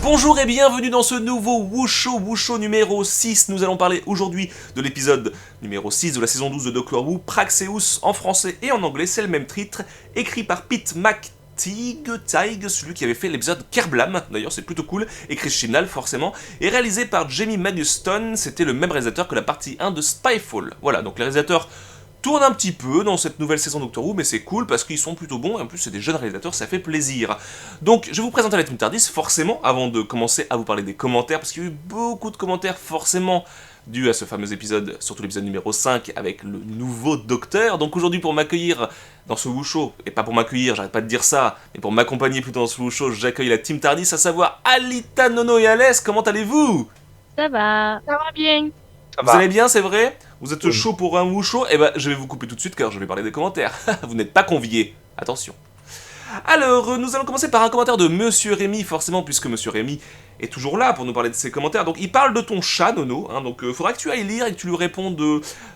Bonjour et bienvenue dans ce nouveau Wusho numéro 6. Nous allons parler aujourd'hui de l'épisode numéro 6 de la saison 12 de Doctor Who, Praxeus en français et en anglais, c'est le même titre, écrit par Pete McTighe, celui qui avait fait l'épisode Kerblam, d'ailleurs c'est plutôt cool, et Chris Chibnall forcément, et réalisé par Jamie Madduston, c'était le même réalisateur que la partie 1 de Spyfall. Voilà, donc les réalisateurs tourne un petit peu dans cette nouvelle saison Doctor Who, mais c'est cool parce qu'ils sont plutôt bons et en plus c'est des jeunes réalisateurs, ça fait plaisir. Donc je vais vous présenter la Team TARDIS forcément avant de commencer à vous parler des commentaires parce qu'il y a eu beaucoup de commentaires forcément dû à ce fameux épisode, surtout l'épisode numéro 5 avec le nouveau Docteur. Donc aujourd'hui pour m'accueillir dans ce Wusho, et pas pour m'accueillir, j'arrête pas de dire ça, mais pour m'accompagner plutôt dans ce Wusho, j'accueille la Team TARDIS, à savoir Alita, Nono et Alès. Comment allez-vous? Ça va bien. Vous allez bien, c'est vrai? Vous êtes chaud pour un Wusho? Eh ben, je vais vous couper tout de suite car je vais parler des commentaires. Vous n'êtes pas conviés. Attention. Alors, nous allons commencer par un commentaire de Monsieur Rémy, forcément, puisque Monsieur Rémy est toujours là pour nous parler de ses commentaires. Donc, il parle de ton chat, Nono. Hein, donc, faudra que tu ailles lire et que tu lui répondes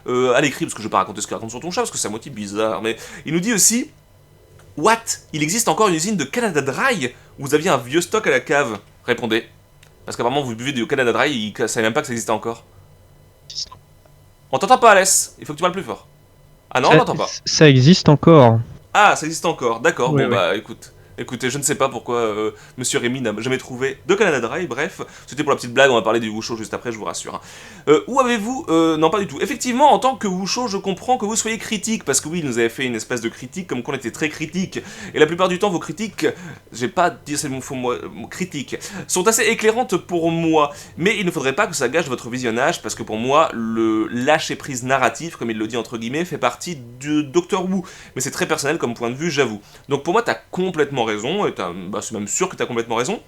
à l'écrit, parce que je vais pas raconter ce qu'il raconte sur ton chat, parce que c'est à moitié bizarre. Mais il nous dit aussi... What? Il existe encore une usine de Canada Dry? Vous aviez un vieux stock à la cave? Répondez. Parce qu'apparemment, vous buvez du Canada Dry, il ne savait même pas que ça existait encore. On t'entend pas, Alès. Il faut que tu parles plus fort. Ah non, on n'entend pas. Ça existe encore. Ah, ça existe encore. D'accord. Oui, Bon, oui. bah, écoutez, je ne sais pas pourquoi Monsieur Rémy n'a jamais trouvé de Canada Dry. Bref, c'était pour la petite blague. On va parler du Wusho juste après, je vous rassure. Hein. Où avez-vous non, pas du tout. Effectivement, en tant que Wusho, je comprends que vous soyez critique. Parce que oui, il nous avait fait une espèce de critique, comme qu'on était très critique. Et la plupart du temps, vos critiques, j'ai pas dit c'est mon faux mot, critique, sont assez éclairantes pour moi. Mais il ne faudrait pas que ça gâche votre visionnage. Parce que pour moi, le lâcher-prise narratif, comme il le dit entre guillemets, fait partie de Doctor Who. Mais c'est très personnel comme point de vue, j'avoue. Donc pour moi, t'as complètement raison, et c'est même sûr que t'as complètement raison.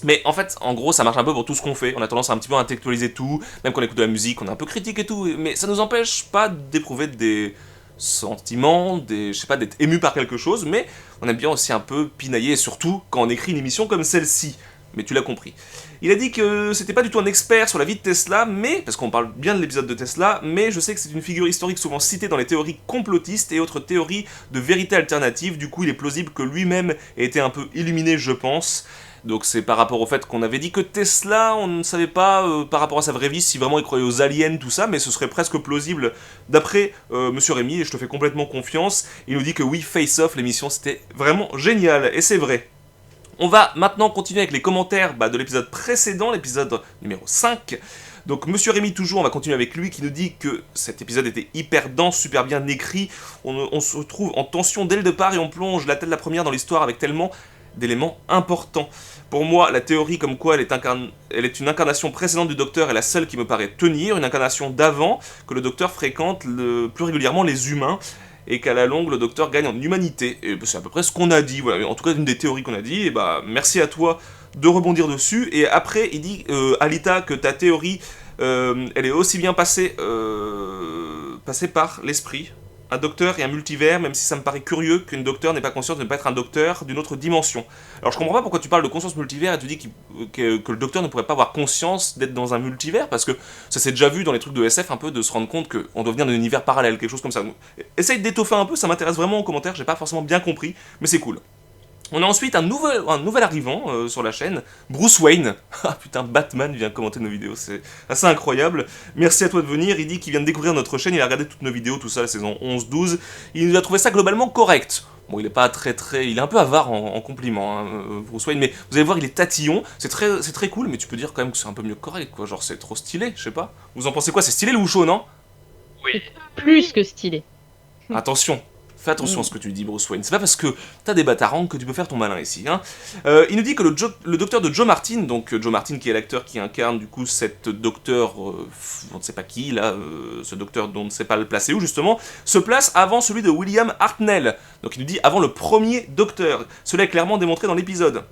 Mais en fait, en gros, ça marche un peu pour tout ce qu'on fait. On a tendance à un petit peu intellectualiser tout, même quand on écoute de la musique, on est un peu critique et tout, mais ça nous empêche pas d'éprouver des sentiments, je sais pas, d'être ému par quelque chose, mais on aime bien aussi un peu pinailler, surtout quand on écrit une émission comme celle-ci. Mais tu l'as compris. Il a dit que c'était pas du tout un expert sur la vie de Tesla, mais, parce qu'on parle bien de l'épisode de Tesla, mais je sais que c'est une figure historique souvent citée dans les théories complotistes et autres théories de vérité alternative, du coup il est plausible que lui-même ait été un peu illuminé, je pense. Donc c'est par rapport au fait qu'on avait dit que Tesla, on ne savait pas par rapport à sa vraie vie si vraiment il croyait aux aliens, tout ça, mais ce serait presque plausible d'après Monsieur Rémy, et je te fais complètement confiance. Il nous dit que oui, Face Off, l'émission, c'était vraiment génial, et c'est vrai. On va maintenant continuer avec les commentaires de l'épisode précédent, l'épisode numéro 5. Donc Monsieur Rémy toujours, on va continuer avec lui, qui nous dit que cet épisode était hyper dense, super bien écrit, on se retrouve en tension dès le départ et on plonge la tête la première dans l'histoire avec tellement d'éléments importants. Pour moi, la théorie comme quoi elle est une incarnation précédente du Docteur est la seule qui me paraît tenir, une incarnation d'avant, que le Docteur fréquente plus régulièrement les humains, et qu'à la longue, le Docteur gagne en humanité. Et c'est à peu près ce qu'on a dit, voilà, en tout cas une des théories qu'on a dit, et merci à toi de rebondir dessus. Et après, il dit, Alita, que ta théorie, elle est aussi bien passée par l'esprit. Un docteur et un multivers, même si ça me paraît curieux qu'une docteur n'ait pas conscience de ne pas être un docteur d'une autre dimension. Alors je comprends pas pourquoi tu parles de conscience multivers et tu dis que le docteur ne pourrait pas avoir conscience d'être dans un multivers, parce que ça s'est déjà vu dans les trucs de SF un peu, de se rendre compte qu'on doit venir d'un univers parallèle, quelque chose comme ça. Donc, essaye d'étoffer un peu, ça m'intéresse vraiment en commentaire, j'ai pas forcément bien compris, mais c'est cool. On a ensuite un nouvel arrivant sur la chaîne, Bruce Wayne. Ah putain, Batman vient commenter nos vidéos, c'est assez incroyable. Merci à toi de venir, il dit qu'il vient de découvrir notre chaîne, il a regardé toutes nos vidéos, tout ça, la saison 11-12. Il nous a trouvé ça globalement correct. Bon, il est pas il est un peu avare en compliments, hein, Bruce Wayne, mais vous allez voir, il est tatillon, c'est très cool, mais tu peux dire quand même que c'est un peu mieux que correct, quoi. Genre, c'est trop stylé, je sais pas. Vous en pensez quoi? C'est stylé le Wusho, non? Oui. Plus que stylé. Attention. Fais attention à ce que tu dis, Bruce Wayne. C'est pas parce que t'as des batarangs que tu peux faire ton malin ici. Hein. Il nous dit que le docteur de Joe Martin, donc Joe Martin qui est l'acteur qui incarne du coup cette docteur, on ne sait pas qui là, ce docteur dont on ne sait pas le placer où justement, se place avant celui de William Hartnell. Donc il nous dit avant le premier docteur. Cela est clairement démontré dans l'épisode.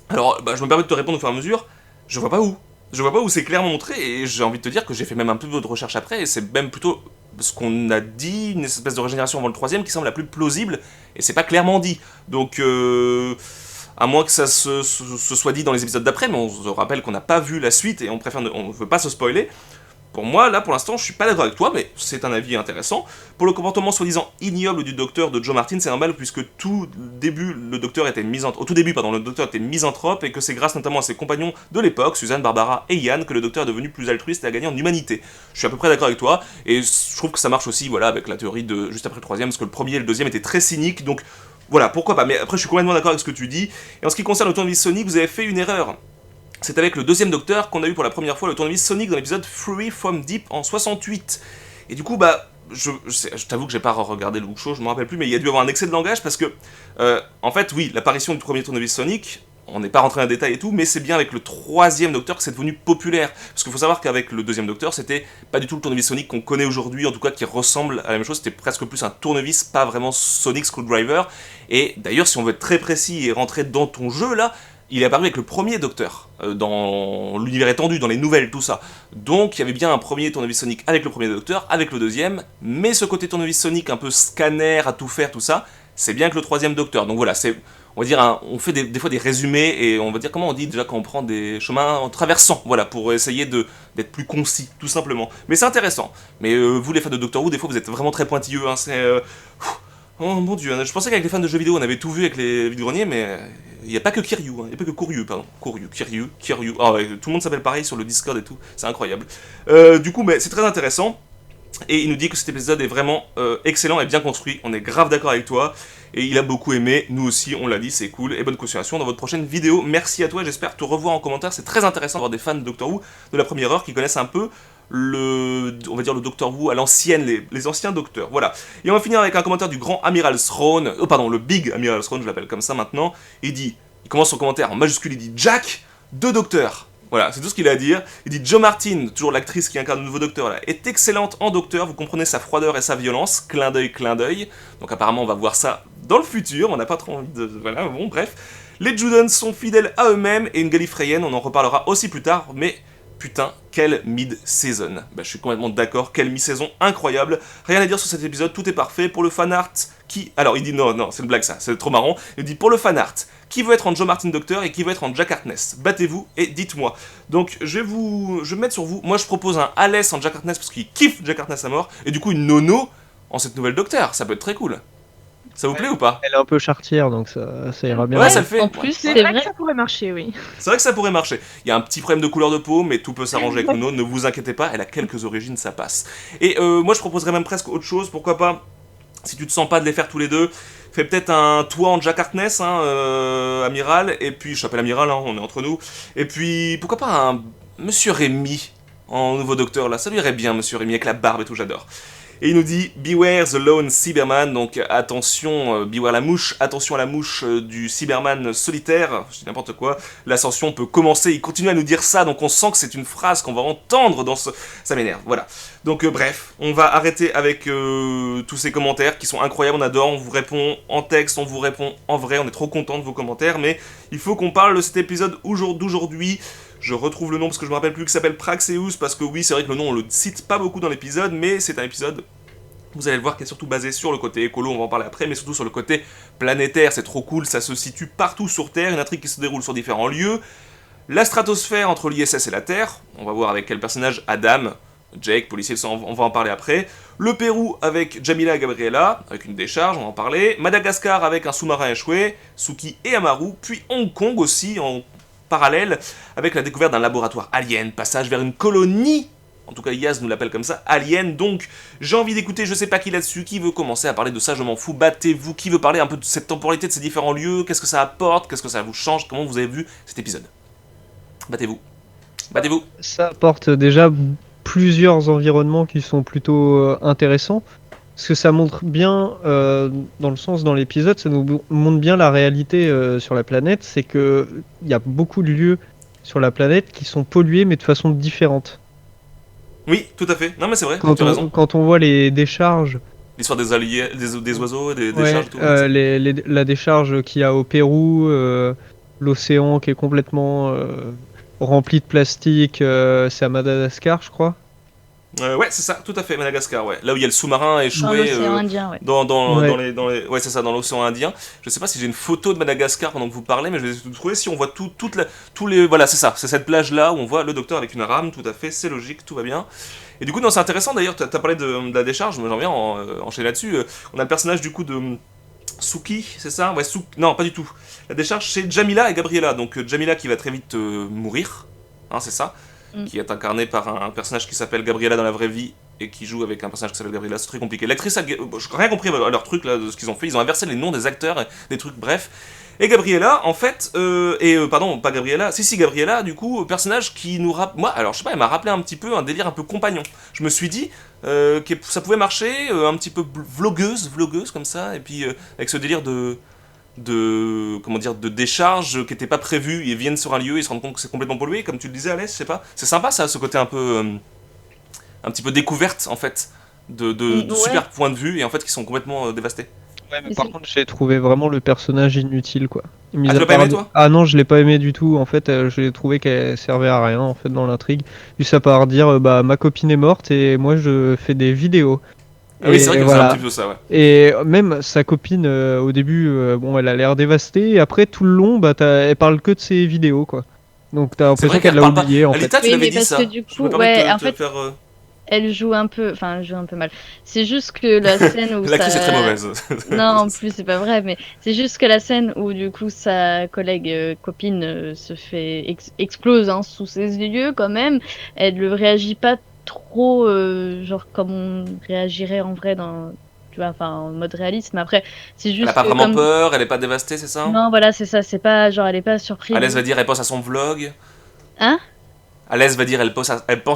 Alors je me permets de te répondre au fur et à mesure, je vois pas où. Je vois pas où c'est clairement montré et j'ai envie de te dire que j'ai fait même un peu de recherche après et c'est même plutôt ce qu'on a dit, une espèce de régénération avant le troisième qui semble la plus plausible et c'est pas clairement dit. Donc à moins que ça se soit dit dans les épisodes d'après, mais on se rappelle qu'on n'a pas vu la suite et on veut pas se spoiler. pour moi, là, pour l'instant, je suis pas d'accord avec toi, mais c'est un avis intéressant. Pour le comportement soi-disant ignoble du docteur de Joe Martin, c'est normal puisque au tout début, le docteur était misanthrope et que c'est grâce notamment à ses compagnons de l'époque, Suzanne, Barbara et Ian, que le docteur est devenu plus altruiste et a gagné en humanité. Je suis à peu près d'accord avec toi, et je trouve que ça marche aussi, voilà, avec la théorie de juste après le troisième, parce que le premier et le deuxième étaient très cyniques, donc voilà, pourquoi pas. Mais après, je suis complètement d'accord avec ce que tu dis. Et en ce qui concerne le tournevis Sonic, vous avez fait une erreur. C'est avec le deuxième docteur qu'on a eu pour la première fois le tournevis Sonic dans l'épisode Free from Deep en 68. Et du coup, je t'avoue que j'ai pas regardé le show, je me rappelle plus, mais il y a dû avoir un excès de langage parce que, en fait, oui, l'apparition du premier tournevis Sonic, on n'est pas rentré dans les détails et tout, mais c'est bien avec le troisième docteur que c'est devenu populaire. Parce qu'il faut savoir qu'avec le deuxième docteur, c'était pas du tout le tournevis Sonic qu'on connaît aujourd'hui, en tout cas qui ressemble à la même chose, c'était presque plus un tournevis, pas vraiment Sonic Screwdriver. Et d'ailleurs, si on veut être très précis et rentrer dans ton jeu là, il est apparu avec le premier docteur, dans l'univers étendu, dans les nouvelles, tout ça. Donc il y avait bien un premier tournevis Sonic avec le premier docteur, avec le deuxième, mais ce côté tournevis Sonic un peu scanner, à tout faire, tout ça, c'est bien que le troisième docteur. Donc voilà, c'est, on va dire, on fait des fois des résumés, et on va dire, comment on dit déjà quand on prend des chemins en traversant, voilà, pour essayer d'être plus concis, tout simplement. Mais c'est intéressant. Mais vous les fans de Doctor Who, des fois vous êtes vraiment très pointilleux, hein, c'est... Oh mon dieu, je pensais qu'avec les fans de jeux vidéo on avait tout vu avec les vides-greniers, mais il n'y a pas que Kiryu, il n'y a pas que Koryu, pardon. Kiryu. Ah ouais, tout le monde s'appelle pareil sur le Discord et tout, c'est incroyable. Du coup, mais c'est très intéressant, et il nous dit que cet épisode est vraiment excellent et bien construit, on est grave d'accord avec toi, et il a beaucoup aimé, nous aussi, on l'a dit, c'est cool, et bonne continuation dans votre prochaine vidéo. Merci à toi, j'espère te revoir en commentaire, c'est très intéressant d'avoir des fans de Doctor Who de la première heure qui connaissent un peu on va dire le Doctor Who à l'ancienne, les anciens docteurs, voilà. Et on va finir avec un commentaire du grand Amiral Throne, pardon, le Big Amiral Throne, je l'appelle comme ça maintenant, il commence son commentaire en majuscule, il dit « Jack, deux docteurs ». Voilà, c'est tout ce qu'il a à dire. Il dit « Joe Martin, toujours l'actrice qui incarne le nouveau docteur là, est excellente en docteur, vous comprenez sa froideur et sa violence, clin d'œil, clin d'œil. » Donc apparemment on va voir ça dans le futur, on n'a pas trop envie de... Voilà, bon, bref. Les Judons sont fidèles à eux-mêmes, et une Gallifreyienne, on en reparlera aussi plus tard, mais... Putain, quelle mid-season. Je suis complètement d'accord, quelle mi-saison incroyable. Rien à dire sur cet épisode, tout est parfait. Pour le fanart, Alors, il dit non, c'est une blague ça, c'est trop marrant. Il dit pour le fanart, qui veut être en Joe Martin Docteur et qui veut être en Jack Harkness? Battez-vous et dites-moi. Donc, je vais me mettre sur vous. Moi, je propose un Alès en Jack Harkness parce qu'il kiffe Jack Harkness à mort. Et du coup, une Nono en cette nouvelle Docteur. Ça peut être très cool. Ça vous plaît ou pas? Elle est un peu chartière, donc ça ira bien. Ouais, ça le fait. En plus, C'est vrai que ça pourrait marcher, oui. C'est vrai que ça pourrait marcher. Il y a un petit problème de couleur de peau, mais tout peut s'arranger avec Nono, ne vous inquiétez pas, elle a quelques origines, ça passe. Et moi je proposerais même presque autre chose, pourquoi pas, si tu te sens pas de les faire tous les deux, fais peut-être un toi en Jack Harkness, Amiral, et puis, je t'appelle Amiral, on est entre nous, et puis pourquoi pas un Monsieur Rémy en nouveau docteur là, ça lui irait bien Monsieur Rémy avec la barbe et tout, j'adore. Et il nous dit « Beware the lone Cyberman », donc attention, beware la mouche, attention à la mouche du Cyberman solitaire, je dis n'importe quoi, l'ascension peut commencer, il continue à nous dire ça, donc on sent que c'est une phrase qu'on va entendre dans ce... Ça m'énerve, voilà. Donc bref, on va arrêter avec tous ces commentaires qui sont incroyables, on adore, on vous répond en texte, on vous répond en vrai, on est trop content de vos commentaires, mais il faut qu'on parle de cet épisode d'aujourd'hui. Je retrouve le nom parce que je me rappelle plus, qui s'appelle Praxeus, parce que oui, c'est vrai que le nom on le cite pas beaucoup dans l'épisode, mais c'est un épisode, vous allez le voir, qui est surtout basé sur le côté écolo, on va en parler après, mais surtout sur le côté planétaire, c'est trop cool, ça se situe partout sur Terre, une intrigue qui se déroule sur différents lieux, la stratosphère entre l'ISS et la Terre, on va voir avec quel personnage, Adam, Jake, policier, on va en parler après, le Pérou avec Jamila et Gabriela, avec une décharge, on va en parler, Madagascar avec un sous-marin échoué, Suki et Amaru, puis Hong Kong aussi, en parallèle, avec la découverte d'un laboratoire alien, passage vers une colonie, en tout cas Yaz nous l'appelle comme ça, alien, donc j'ai envie d'écouter, je sais pas qui là-dessus, qui veut commencer à parler de ça, je m'en fous, battez-vous, qui veut parler un peu de cette temporalité, de ces différents lieux, qu'est-ce que ça apporte, qu'est-ce que ça vous change, comment vous avez vu cet épisode? Battez-vous. Battez-vous. Ça apporte déjà plusieurs environnements qui sont plutôt intéressants. Parce que ça montre bien, dans le sens, dans l'épisode, ça nous montre bien la réalité sur la planète, c'est que il y a beaucoup de lieux sur la planète qui sont pollués, mais de façon différente. Oui, tout à fait. Non mais c'est vrai, tu as raison. Quand on voit les décharges... L'histoire des oiseaux, des décharges, tout. La décharge qu'il y a au Pérou, l'océan qui est complètement rempli de plastique, c'est à Madagascar, je crois. Ouais, c'est ça, tout à fait, Madagascar, ouais. Là où il y a le sous-marin échoué. Dans l'océan Indien, ouais. Ouais, c'est ça, dans l'océan Indien. Je sais pas si j'ai une photo de Madagascar pendant que vous parlez, mais je vais essayer de trouver si on voit tous les... Voilà, c'est ça, c'est cette plage-là où on voit le docteur avec une rame, tout à fait, c'est logique, tout va bien. Et du coup, non, c'est intéressant d'ailleurs, t'as parlé de la décharge, mais j'en viens enchaîner là-dessus. On a le personnage du coup de Suki, c'est ça? Ouais, non, pas du tout. La décharge, c'est Jamila et Gabriella. Donc Jamila qui va très vite mourir, hein, c'est ça, qui est incarné par un personnage qui s'appelle Gabriella dans la vraie vie et qui joue avec un personnage qui s'appelle Gabriella. C'est très compliqué. L'actrice, j'ai rien compris à leur truc là, de ce qu'ils ont fait. Ils ont inversé les noms des acteurs, des trucs, bref. Et Gabriella, en fait, pardon, pas Gabriella, si Gabriella, du coup, personnage qui nous rappelle, moi, alors je sais pas, elle m'a rappelé un petit peu un délire un peu compagnon. Je me suis dit que ça pouvait marcher, un petit peu vlogueuse comme ça, et puis avec ce délire comment dire, de décharge qui était pas prévu, ils viennent sur un lieu, ils se rendent compte que c'est complètement pollué, comme tu le disais, Alès, je sais pas. C'est sympa ça, ce côté un peu, un petit peu découverte en fait, de super points de vue et en fait qui sont complètement dévastés. Ouais, mais par contre, j'ai trouvé vraiment le personnage inutile, quoi. Tu l'as pas aimé, toi? Ah non, je l'ai pas aimé du tout. En fait, j'ai trouvé qu'elle servait à rien, en fait, dans l'intrigue. Juste à part dire, bah, ma copine est morte et moi, je fais des vidéos. Ah oui, c'est vrai que c'est un petit peu ça, ouais. Et même sa copine, au début, bon, elle a l'air dévastée. Et après, tout le long, bah, elle parle que de ses vidéos, quoi. Donc, t'as l'impression qu'elle l'a oublié, en fait. Alita, tu l'avais dit ça. Du coup, ouais, en fait... Elle joue un peu mal. C'est juste que la scène où l'actrice est très mauvaise. Non, en plus c'est pas vrai, mais c'est juste que la scène où du coup sa collègue copine se fait explose sous ses yeux quand même. Elle ne réagit pas trop genre comme on réagirait en vrai dans, tu vois, enfin en mode réaliste. Mais après c'est juste. Elle a pas vraiment peur, elle est pas dévastée, c'est ça? Non, voilà, c'est ça. C'est pas genre elle est pas surprise. Alès va dire elle pense à son vlog. Hein? Alès va dire elle pense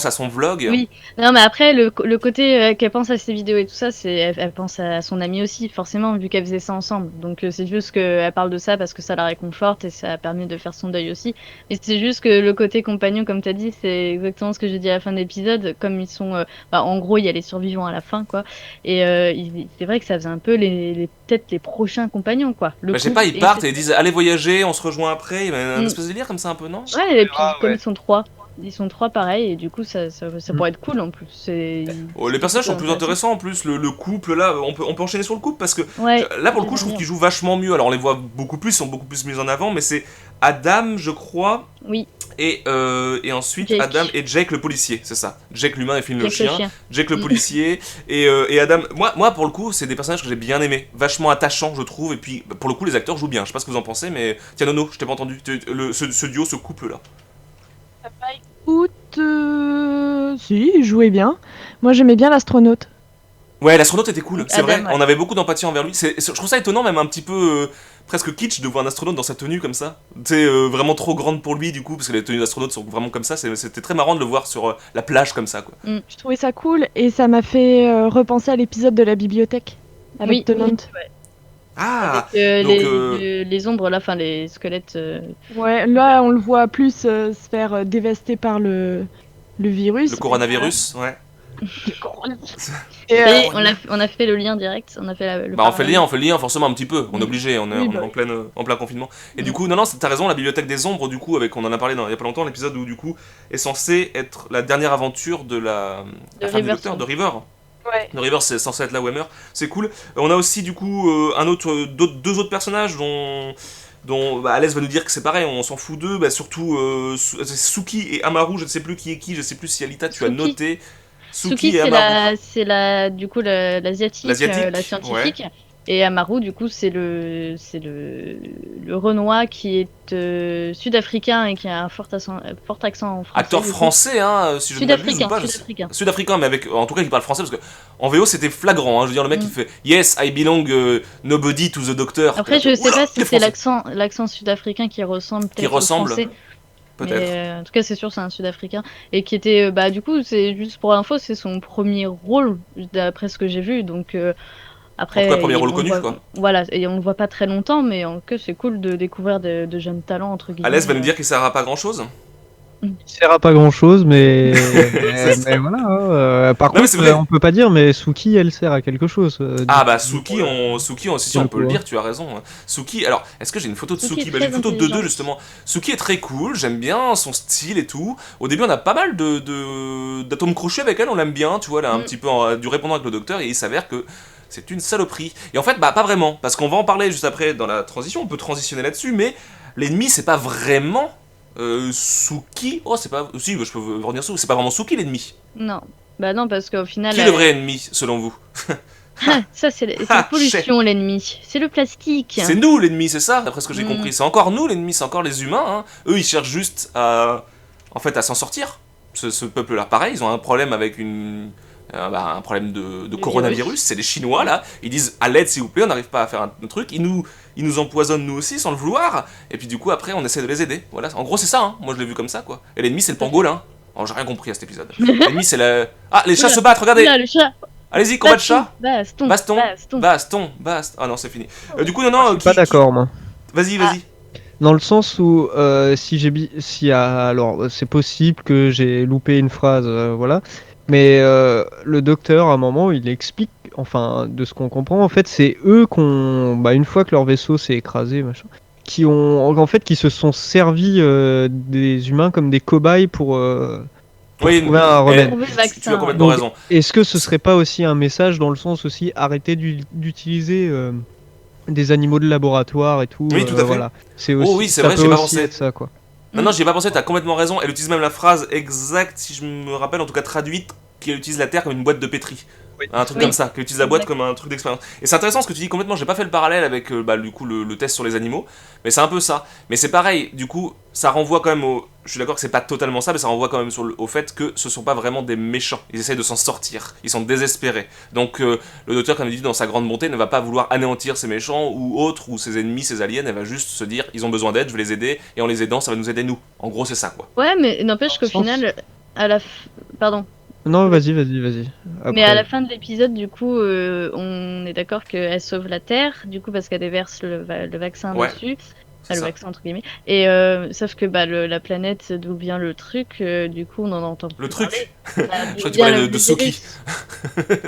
à son vlog. Oui, non mais après le côté qu'elle pense à ses vidéos et tout ça, c'est elle pense à son amie aussi, forcément, vu qu'elle faisait ça ensemble. Donc c'est juste qu'elle parle de ça parce que ça la réconforte et ça a permis de faire son deuil aussi. Et c'est juste que le côté compagnon, comme t'as dit, c'est exactement ce que j'ai dit à la fin de l'épisode. Comme ils sont, en gros, il y a les survivants à la fin, quoi. Et c'est vrai que ça faisait un peu peut-être les prochains compagnons, quoi. Je sais pas, ils partent et ils disent allez voyager, on se rejoint après. Il y a un espèce de délire comme ça un peu, non? Ouais, et puis comme ils sont trois. Ils sont trois pareils et du coup ça pourrait être cool en plus. Les personnages sont plus intéressants en plus, le couple là, on peut enchaîner sur le couple parce que là pour le coup je trouve qu'ils jouent vachement mieux. Alors on les voit beaucoup plus, ils sont beaucoup plus mis en avant, mais c'est Adam je crois. Oui. Et ensuite Jake. Adam et Jake le policier, c'est ça. Jake l'humain et Finn le chien. Jake le policier et Adam. Moi pour le coup c'est des personnages que j'ai bien aimés, vachement attachants je trouve. Et puis pour le coup les acteurs jouent bien. Je sais pas ce que vous en pensez, mais tiens Nono, je t'ai pas entendu. Ce duo, ce couple là. Si, il jouait bien. Moi, j'aimais bien l'astronaute. Ouais, l'astronaute était cool, c'est vrai. Ouais. On avait beaucoup d'empathie envers lui. Je trouve ça étonnant, même un petit peu presque kitsch de voir un astronaute dans sa tenue comme ça. C'est vraiment trop grande pour lui, du coup, parce que les tenues d'astronautes sont vraiment comme ça. C'était très marrant de le voir sur la plage comme ça, quoi. Je trouvais ça cool et ça m'a fait repenser à l'épisode de la bibliothèque avec Tennant. Ouais. Ah, avec, donc les ombres là, enfin les squelettes. Ouais, là on le voit plus se faire dévaster par le virus. Le coronavirus, ouais. Et on a fait le lien direct, on a fait on fait le lien forcément un petit peu, on est obligé, on est en plein confinement. Et du coup, non, t'as raison, la bibliothèque des ombres, du coup, on en a parlé il y a pas longtemps, l'épisode où du coup est censé être la dernière aventure de la femme du docteur, de River. Ouais. The River, c'est censé être là où elle meurt, c'est cool. On a aussi du coup deux autres personnages dont Alès va nous dire que c'est pareil, on s'en fout d'eux, surtout Suki et Amaru, je ne sais plus qui est qui, je sais plus si Alita tu as noté. Suki et Amaru. c'est l'asiatique, la scientifique. Ouais. Et Amaru, du coup, c'est le Renoir qui est sud-africain et qui a un fort accent français. Acteur français, si je ne m'abuse ou pas. Sud-africain, mais en tout cas, il parle français parce que en VO c'était flagrant. Je veux dire, le mec il fait Yes, I belong nobody to the doctor. Après, je sais pas si c'est l'accent sud-africain qui ressemble peut-être au français. Peut-être. Mais en tout cas, c'est sûr, c'est un Sud-Africain. Et qui était, du coup, c'est juste pour info, c'est son premier rôle, d'après ce que j'ai vu. Donc, après. En tout cas, premier rôle connu, quoi. Voilà, et on le voit pas très longtemps, mais que c'est cool de découvrir de jeunes talents, entre guillemets. Alès va nous dire qu'il sert à pas grand-chose. Il sert à pas grand-chose, mais voilà. Par contre, on peut pas dire, mais Suki, elle sert à quelque chose. Suki, on peut le dire, tu as raison. Suki, alors, est-ce que j'ai une photo de Suki? J'ai une photo de deux, justement. Suki est très cool, j'aime bien son style et tout. Au début, on a pas mal d'atomes crochus avec elle, on l'aime bien, tu vois, elle a un petit peu du répondant avec le docteur, et il s'avère que c'est une saloperie. Et en fait, pas vraiment, parce qu'on va en parler juste après dans la transition, on peut transitionner là-dessus, mais l'ennemi, c'est pas vraiment... Suki, c'est pas. Si, je peux revenir sur. C'est pas vraiment Suki l'ennemi. Non. Bah non, parce qu'au final... Qui est le vrai ennemi, selon vous? Ça, c'est la pollution, l'ennemi. C'est le plastique. C'est nous l'ennemi, c'est ça, d'après ce que j'ai Mm. compris. C'est encore nous l'ennemi, c'est encore les humains. Hein. Eux, ils cherchent juste à, en fait, à s'en sortir. Ce peuple-là, pareil, ils ont un problème avec un problème de coronavirus. C'est les Chinois là. Ils disent à l'aide s'il vous plaît, on n'arrive pas à faire un truc. Ils nous empoisonnent nous aussi sans le vouloir. Et puis du coup après, on essaie de les aider. Voilà. En gros, c'est ça. Hein. Moi, je l'ai vu comme ça quoi. Et l'ennemi, c'est le pangolin. Oh, j'ai rien compris à cet épisode. L'ennemi, c'est la. Ah, les chats se battent. Regardez. Là, le chat. Allez-y, combat de chat. Baston. Ah non, c'est fini. Du coup, non. Je suis pas d'accord, moi. Vas-y. Dans le sens où alors c'est possible que j'ai loupé une phrase, voilà. Mais le docteur, à un moment, il explique, enfin, de ce qu'on comprend, en fait, c'est eux une fois que leur vaisseau s'est écrasé, machin, qui se sont servis des humains comme des cobayes pour Oui, trouver un remède. Trouver le vaccin, tu as complètement Donc, raison. Est-ce que ce serait pas aussi un message dans le sens aussi arrêter d'utiliser des animaux de laboratoire et tout? Oui, tout à fait. Voilà. C'est aussi, oui, c'est ça vrai, peut j'ai pas aussi pensé. être ça, quoi. Non, j'y ai pas pensé, t'as complètement raison. Elle utilise même la phrase exacte, si je me rappelle, en tout cas traduite, qu'elle utilise la Terre comme une boîte de pétri. Oui. Un truc Oui. comme ça, qu'elle utilise la boîte comme un truc d'expérience. Et c'est intéressant ce que tu dis complètement, j'ai pas fait le parallèle avec du coup le test sur les animaux, mais c'est un peu ça. Mais c'est pareil, du coup, ça renvoie quand même au. Je suis d'accord que c'est pas totalement ça, mais ça renvoie quand même au fait que ce sont pas vraiment des méchants. Ils essayent de s'en sortir, ils sont désespérés. Donc le docteur, comme il dit dans sa grande bonté, ne va pas vouloir anéantir ces méchants ou autres, ou ses ennemis, ses aliens, elle va juste se dire ils ont besoin d'aide, je vais les aider, et en les aidant, ça va nous aider nous. En gros, c'est ça quoi. Ouais, mais n'empêche qu'au Sens. final, Pardon. Non, vas-y. Mais à Après. la fin de l'épisode, du coup, on est d'accord qu'elle sauve la Terre, du coup, parce qu'elle déverse le vaccin Ouais, dessus. C'est Le ça. vaccin, entre guillemets. Et sauf que la planète, d'où vient le truc, du coup, on en entend plus Le truc parler. Je crois que tu parlais de Suki. virus.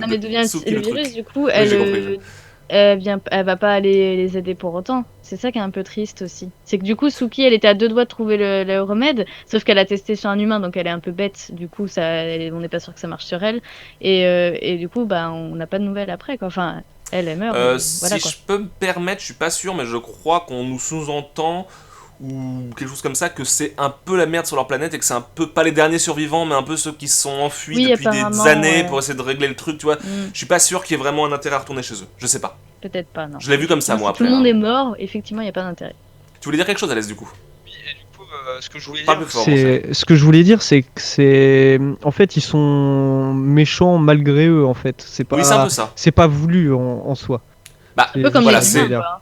Non, mais d'où vient Suki, le le truc. virus, du coup, j'ai compris. elle va pas aller les aider pour autant. C'est ça qui est un peu triste aussi. C'est que du coup, Suki, elle était à 2 doigts de trouver le remède, sauf qu'elle a testé sur un humain, donc elle est un peu bête. Du coup, on n'est pas sûr que ça marche sur elle. Et du coup, on n'a pas de nouvelles après, quoi. Enfin, elle meurt. mais voilà, Si quoi. je peux me permettre, je suis pas sûr, mais je crois qu'on nous sous-entend ou quelque chose comme ça que c'est un peu la merde sur leur planète et que c'est un peu pas les derniers survivants, mais un peu ceux qui se sont enfuis Oui, depuis des apparemment, années ouais. pour essayer de régler le truc, tu vois. Je suis pas sûr qu'il y ait vraiment un intérêt à retourner chez eux. Je sais pas. Peut-être pas, non. Je l'ai vu comme ça, Si moi, tout le après. monde hein. est mort, effectivement, il n'y a pas d'intérêt. Tu voulais dire quelque chose, Alès, du coup? Ce que je voulais Parle dire, plus fort, c'est que en fait, ils sont méchants malgré eux, en fait. Oui, c'est un peu ça. C'est pas voulu en soi. Bah, C'est- Un peu comme voilà, les c'est- humains, quoi.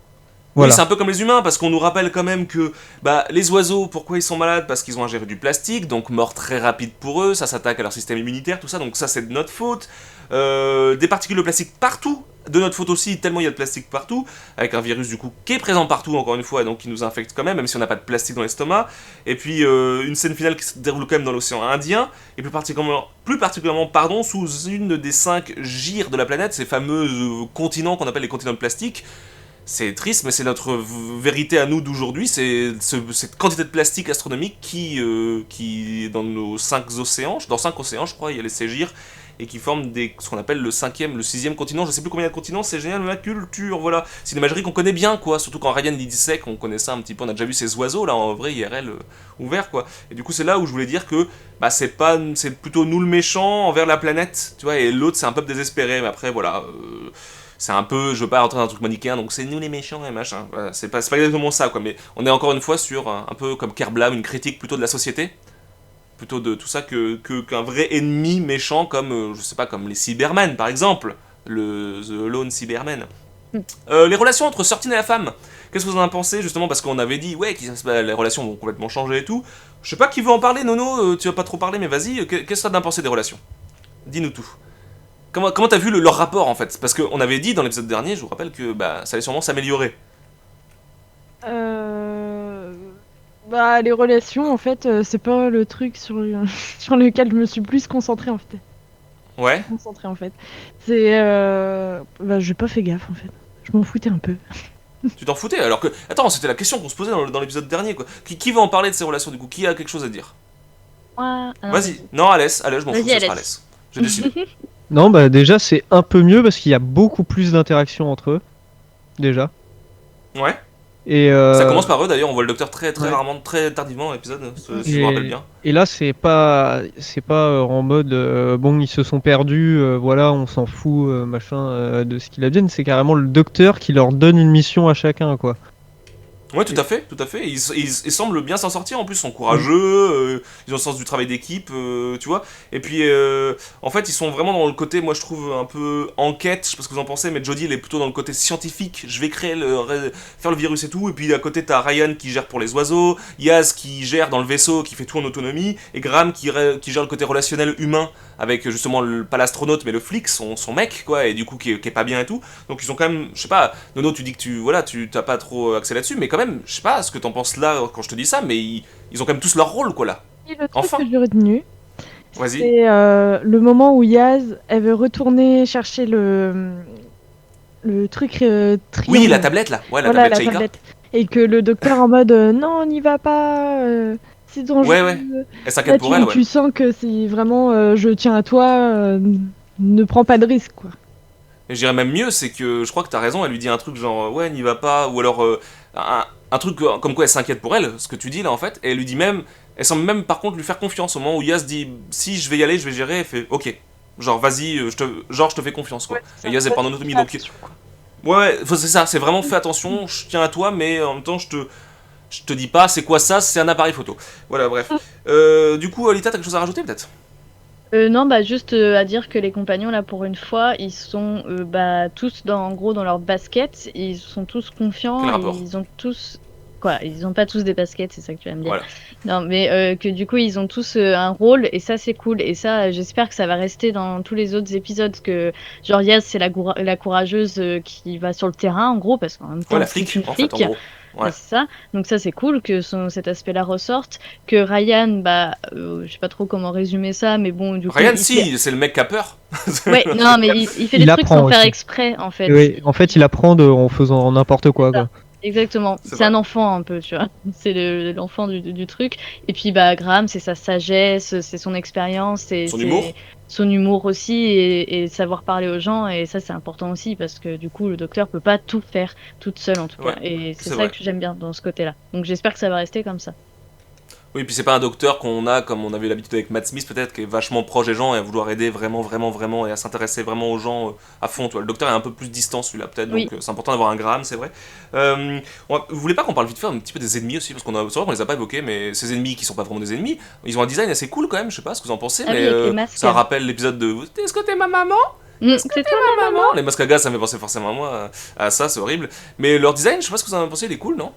Voilà. Oui, c'est un peu comme les humains, parce qu'on nous rappelle quand même que les oiseaux, pourquoi ils sont malades? Parce qu'ils ont ingéré du plastique, donc mort très rapide pour eux, ça s'attaque à leur système immunitaire, tout ça, donc ça c'est de notre faute. Des particules de plastique partout, de notre faute aussi, tellement il y a de plastique partout, avec un virus du coup qui est présent partout, encore une fois, et donc qui nous infecte quand même si on n'a pas de plastique dans l'estomac. Et puis une scène finale qui se déroule quand même dans l'océan Indien, et plus particulièrement sous une des 5 gyres de la planète, ces fameux continents qu'on appelle les continents de plastique. C'est triste, mais c'est notre vérité à nous d'aujourd'hui, c'est cette quantité de plastique astronomique qui est dans nos 5 océans, je crois, il y a les Ségires, et qui forment ce qu'on appelle le 5e, le 6e continent, je sais plus combien il y a de continents, c'est génial, la culture, voilà. C'est une imagerie qu'on connaît bien, quoi, surtout quand Ryan dissèque, on connaît ça un petit peu, on a déjà vu ces oiseaux, là, en vrai, IRL, ouvert, quoi. Et du coup, c'est là où je voulais dire que, c'est plutôt nous le méchant envers la planète, tu vois, et l'autre, c'est un peuple désespéré, mais après, voilà... c'est un peu, je veux pas rentrer dans un truc manichéen, donc c'est nous les méchants et machin. Voilà, c'est pas exactement ça, quoi. Mais on est encore une fois sur un peu comme Kerblam, une critique plutôt de la société, plutôt de tout ça qu'un vrai ennemi méchant comme, je sais pas, comme les Cybermen par exemple, The Lone Cybermen. Les relations entre Sortine et la femme, qu'est-ce que vous en avez pensé justement? Parce qu'on avait dit, ouais, les relations vont complètement changer et tout. Je sais pas qui veut en parler, Nono, tu vas pas trop parler, mais vas-y, qu'est-ce que t'as d'en penser des relations? Dis-nous tout. Comment t'as vu leur rapport en fait? Parce qu'on avait dit dans l'épisode dernier, je vous rappelle que ça allait sûrement s'améliorer. Les relations, en fait, c'est pas le truc sur lequel je me suis plus concentrée, en fait. Ouais. C'est... j'ai pas fait gaffe, en fait. Je m'en foutais un peu. Tu t'en foutais alors que... Attends, c'était la question qu'on se posait dans l'épisode dernier quoi. Qui va en parler de ces relations du coup? Qui a quelque chose à dire? Moi, Vas-y. Non, Alès, je m'en fous, Vas-y, ce sera Alès. Alès. J'ai décidé. Non, déjà, c'est un peu mieux parce qu'il y a beaucoup plus d'interactions entre eux. Déjà. Ouais. Et, Ça commence par eux d'ailleurs, on voit le docteur très ouais. rarement, très tardivement dans l'épisode, si je me rappelle bien. Et là, c'est pas en mode bon, ils se sont perdus, voilà, on s'en fout, machin, de ce qu'ils adviennent. C'est carrément le docteur qui leur donne une mission à chacun, quoi. Ouais, tout à fait, tout à fait. Ils semblent bien s'en sortir, en plus, ils sont Mm. courageux, ils ont le sens du travail d'équipe, tu vois. Et puis, en fait, ils sont vraiment dans le côté, moi je trouve, un peu enquête, je sais pas ce que vous en pensez, mais Jodie, elle est plutôt dans le côté scientifique. Je vais faire le virus et tout. Et puis, à côté, t'as Ryan qui gère pour les oiseaux, Yaz qui gère dans le vaisseau, qui fait tout en autonomie, et Graham qui gère le côté relationnel humain, avec justement, pas l'astronaute, mais le flic, son mec, quoi, et du coup, qui est pas bien et tout. Donc, ils ont quand même, je sais pas, Nono, tu dis que tu t'as pas trop axé là-dessus, mais quand même, je sais pas ce que t'en penses là quand je te dis ça, mais ils ont quand même tous leur rôle, quoi, là. Et le truc Enfin. que j'ai retenu, Vas-y. c'est le moment où Yaz, elle veut retourner chercher le truc Oui, triangle. la tablette, là. Ouais, la Voilà, tablette la Sheikah. tablette. Et que le docteur en mode non, on n'y va pas, c'est dangereux. Ouais, ouais. Elle Là, s'inquiète pour elle, ouais. tu sens que c'est vraiment je tiens à toi, ne prends pas de risque, quoi. Et je dirais même mieux, c'est que je crois que t'as raison, elle lui dit un truc genre ouais, n'y va pas, ou alors un truc comme quoi elle s'inquiète pour elle, ce que tu dis là en fait, et elle lui dit même, elle semble même par contre lui faire confiance au moment où Yaz dit si je vais y aller, je vais gérer, elle fait ok, genre vas-y, je te fais confiance quoi. Et Yaz elle prend en autonomie, donc ouais, c'est ça, c'est vraiment fais attention, je tiens à toi, mais en même temps je te dis pas c'est quoi ça, c'est un appareil photo. Voilà, bref. Du coup, Alita, t'as quelque chose à rajouter peut-être? Non, bah juste à dire que les compagnons là pour une fois, ils sont tous en gros dans leur basket, ils sont tous confiants, Quel rapport? ils ont tous quoi, ils ont pas tous des baskets, c'est ça que tu vas me dire. Voilà. Non, mais que du coup ils ont tous un rôle et ça c'est cool et ça j'espère que ça va rester dans tous les autres épisodes que genre Yaz c'est la courageuse qui va sur le terrain en gros parce qu'en même temps Ouais, la c'est flic, une en fait, en flic. gros. Ouais. C'est ça. Donc ça c'est cool que cet aspect-là ressorte. Que Ryan, je sais pas trop comment résumer ça, mais bon, du coup. Ryan, il si, c'est le mec qui a peur. Ouais, non, mais il fait Il des trucs apprend sans faire aussi. exprès, en fait. Oui, en fait, il apprend en faisant n'importe quoi, ça. quoi. Exactement. C'est C'est un vrai. enfant un peu, tu vois. C'est l'enfant du truc. Et puis Graham, c'est sa sagesse, c'est son expérience, Son humour. son humour aussi et savoir parler aux gens. Et ça, c'est important aussi parce que du coup, le docteur peut pas tout faire toute seule en tout cas. Ouais, Et c'est c'est ça vrai. que j'aime bien dans ce côté-là. Donc j'espère que ça va rester comme ça. Oui, puis c'est pas un docteur qu'on a comme on avait l'habitude avec Matt Smith peut-être, qui est vachement proche des gens et à vouloir aider vraiment, vraiment, vraiment et à s'intéresser vraiment aux gens à fond. Tu vois. Le docteur est un peu plus distant celui-là peut-être, Oui. donc c'est important d'avoir un Graham, c'est vrai. Vous voulez pas qu'on parle vite fait un petit peu des ennemis aussi, parce c'est vrai qu'on les a pas évoqués, mais ces ennemis qui sont pas vraiment des ennemis, ils ont un design assez cool quand même, je sais pas ce que vous en pensez, Ah mais oui, avec les masques. ça rappelle l'épisode de Est-ce que t'es ma maman? C'est toi, Ma maman. Les masques à gaz, ça me fait penser forcément à moi, à ça, c'est horrible. Mais leur design, je sais pas ce que vous en pensez, il est cool, non?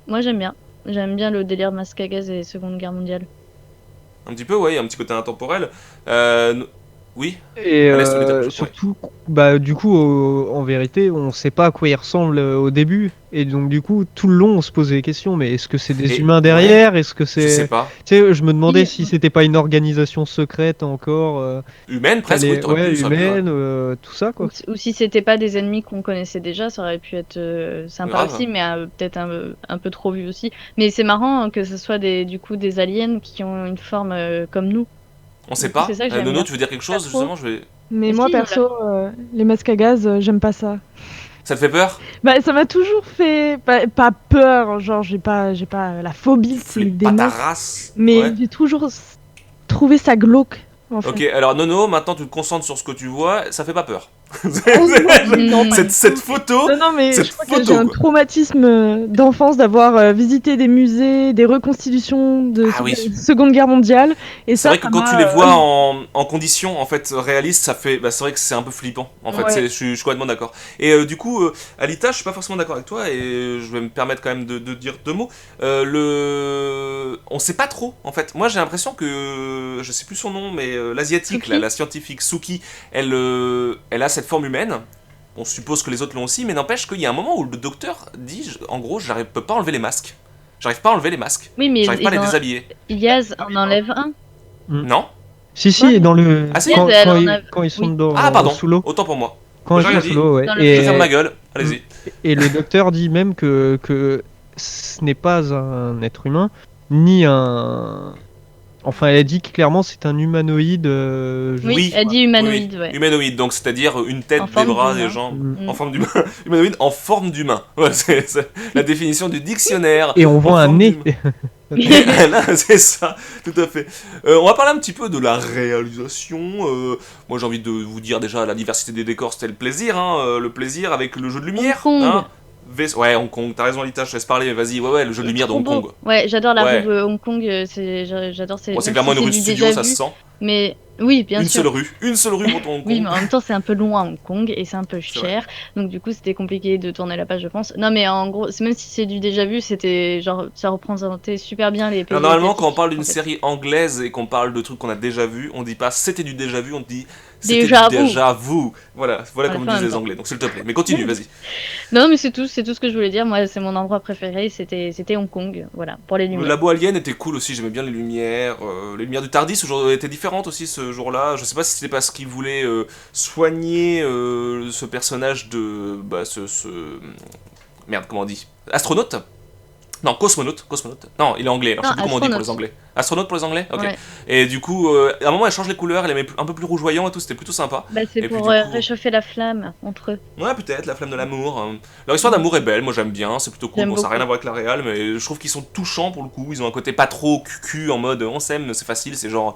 Moi, j'aime bien. J'aime bien le délire masque à gaz et Seconde Guerre mondiale. Un petit peu, ouais, il y a un petit côté intemporel. Oui. Et Alès, tu voulais dire quelque chose? surtout, du coup, en vérité, on sait pas à quoi ils ressemblent au début. Et donc, du coup, tout le long, on se posait des questions. Mais est-ce que c'est des Et- humains derrière? Est-ce que Je sais c'est. pas. Tu sais, je me demandais Oui. si c'était pas une organisation secrète encore. Humaine, presque, Elle oui, est- t'aurais ouais, pu, ça aurait pu, ouais. humaine, tout ça, quoi. Ou si c'était pas des ennemis qu'on connaissait déjà, ça aurait pu être sympa Grave. aussi, mais peut-être un peu trop vu aussi. Mais c'est marrant que ce soit du coup des aliens qui ont une forme comme nous. On sait Du coup, pas. c'est ça que j'aime Nono, bien. tu veux dire quelque chose, Pas trop. justement, je vais... Mais Mais moi, si, perso, les masques à gaz, j'aime pas ça. Ça te fait peur? Bah, ça m'a toujours fait pas peur, genre j'ai pas la phobie des Pas ta masques, race. mais Ouais. j'ai toujours trouvé ça glauque en fait. Ok, alors Nono, maintenant tu te concentres sur ce que tu vois, ça fait pas peur. Non, cette photo, Non, mais cette je crois que photo, j'ai un quoi. traumatisme d'enfance d'avoir visité des musées, des reconstitutions de Ah oui. Seconde Guerre mondiale. Et C'est ça, vrai que ça quand m'a, tu les vois en conditions en fait réalistes, ça fait, c'est vrai que c'est un peu flippant. En fait, Ouais. je suis complètement d'accord. Et du coup, Alita, je suis pas forcément d'accord avec toi et je vais me permettre quand même de dire deux mots. On sait pas trop en fait. Moi, j'ai l'impression que je sais plus son nom, mais l'asiatique, Suki. là, la scientifique Suki, elle a cette forme humaine. On suppose que les autres l'ont aussi, mais n'empêche qu'il y a un moment où le docteur dit, en gros, peux pas enlever les masques. J'arrive pas à enlever les masques. Oui, mais J'arrive pas à les déshabiller. Yaz en enlève un. Non? Si, Ouais. dans le. Ah, si. quand, Elle quand en ils, a- quand ils sont oui. dans, Ah, pardon. sous l'eau. Autant pour moi. Quand J'ai ils rien sont dit. sous l'eau, ouais. Dans le- Je ferme ma gueule. Allez-y. Et le docteur dit même que ce n'est pas un être humain, ni un Enfin, elle a dit que clairement c'est un humanoïde. Oui, elle dit humanoïde, ouais. Humanoïde, donc c'est-à-dire une tête, En des forme bras, d'humain. des jambes, Mm. en forme d'humain. Humanoïde en forme d'humain. Ouais, c'est la définition du dictionnaire. Et on voit En un forme nez. d'humain. Là, c'est ça, tout à fait. On va parler un petit peu de la réalisation. Moi, j'ai envie de vous dire déjà, la diversité des décors, c'était le plaisir, hein, le plaisir avec le jeu de lumière. Hong Kong. Hein. Ouais, Hong Kong, t'as raison, Alita, je te laisse parler, mais vas-y, ouais, le jeu de lumière de Trop Hong beau. Kong. Ouais, j'adore la Ouais. rue de Hong Kong, j'adore Bon, c'est même clairement si une rue c'est de du studio, déjà ça se vu, sent. mais oui, bien sûr. Une seule rue pour ton Hong Kong. Oui, mais en même temps, c'est un peu loin Hong Kong et c'est un peu C'est cher. Donc, du coup, c'était compliqué de tourner la page, je pense. Non, mais en gros, même si c'est du déjà vu, c'était genre, ça représentait super bien les pays Alors normalement, quand on asiatiques, parle d'une en fait. série anglaise et qu'on parle de trucs qu'on a déjà vus, on dit pas c'était du déjà vu, on dit c'était Déjà du vu. déjà vu. Voilà On comme le fait en disent même les temps. Anglais. Donc s'il te plaît, mais continue, vas-y. Non, mais c'est tout ce que je voulais dire. Moi, c'est mon endroit préféré, c'était Hong Kong, voilà, pour les Le lumières. labo Alien était cool aussi, j'aimais bien les lumières. Les lumières du Tardis étaient différentes aussi ce jour-là. Je sais pas si c'était parce qu'ils voulaient soigner ce personnage de. Merde, comment on dit Astronaute. Non, cosmonaute. Non, il est anglais, alors je sais Non, plus comment on dit pour les astronaute. anglais. Astronaute pour les anglais. Ok. Ouais. Et du coup, à un moment, elle change les couleurs, elle les met un peu plus rougeoyant et tout, c'était plutôt sympa. Bah, c'est Et puis, pour du coup- réchauffer la flamme entre eux. Ouais, peut-être, la flamme de l'amour. Hein. Leur histoire d'amour est belle, moi j'aime bien, c'est plutôt cool. J'aime Bon, ça n'a rien beaucoup. à voir avec la réal, mais je trouve qu'ils sont touchants pour le coup. Ils ont un côté pas trop cucu en mode on s'aime, c'est facile, c'est genre.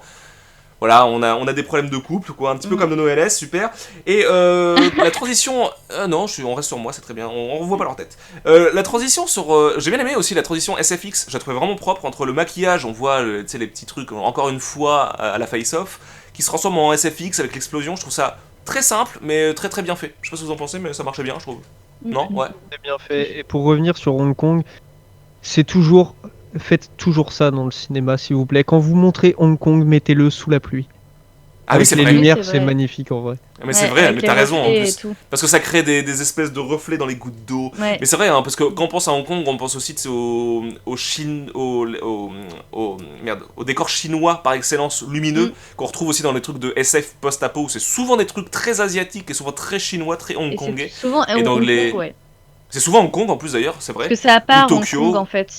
Voilà, on a des problèmes de couple, quoi, un petit peu comme de Noël, super. Et la transition. Non, on reste sur moi, c'est très bien, on revoit pas leur tête. La transition sur. J'ai bien aimé aussi la transition SFX, je la trouvais vraiment propre entre le maquillage, on voit tu sais, les petits trucs, encore une fois, à la face-off, qui se transforme en SFX avec l'explosion, je trouve ça très simple, mais très très bien fait. Je sais pas ce que vous en pensez, mais ça marchait bien, je trouve. Non. Ouais. C'est bien fait. Et pour revenir sur Hong Kong, c'est toujours. Faites toujours ça dans le cinéma, s'il vous plaît. Quand vous montrez Hong Kong, mettez-le sous la pluie. Ah oui, Avec c'est les vrai. lumières, Oui, c'est c'est vrai. magnifique en vrai. Mais c'est Ouais, vrai, avec mais les t'as raison en reflets et plus. tout. Parce que ça crée des espèces de reflets dans les gouttes d'eau. Ouais. Mais c'est vrai, hein, parce que quand on pense à Hong Kong, on pense aussi tu sais, au décor chinois par excellence lumineux, qu'on retrouve aussi dans les trucs de SF post-apo, où c'est souvent des trucs très asiatiques et souvent très chinois, très Et hongkongais. c'est souvent Et dans Hong les- Kong, ouais. C'est souvent Hong Kong en plus d'ailleurs, c'est Parce vrai. que c'est à part Hong Tokyo. Kong en fait.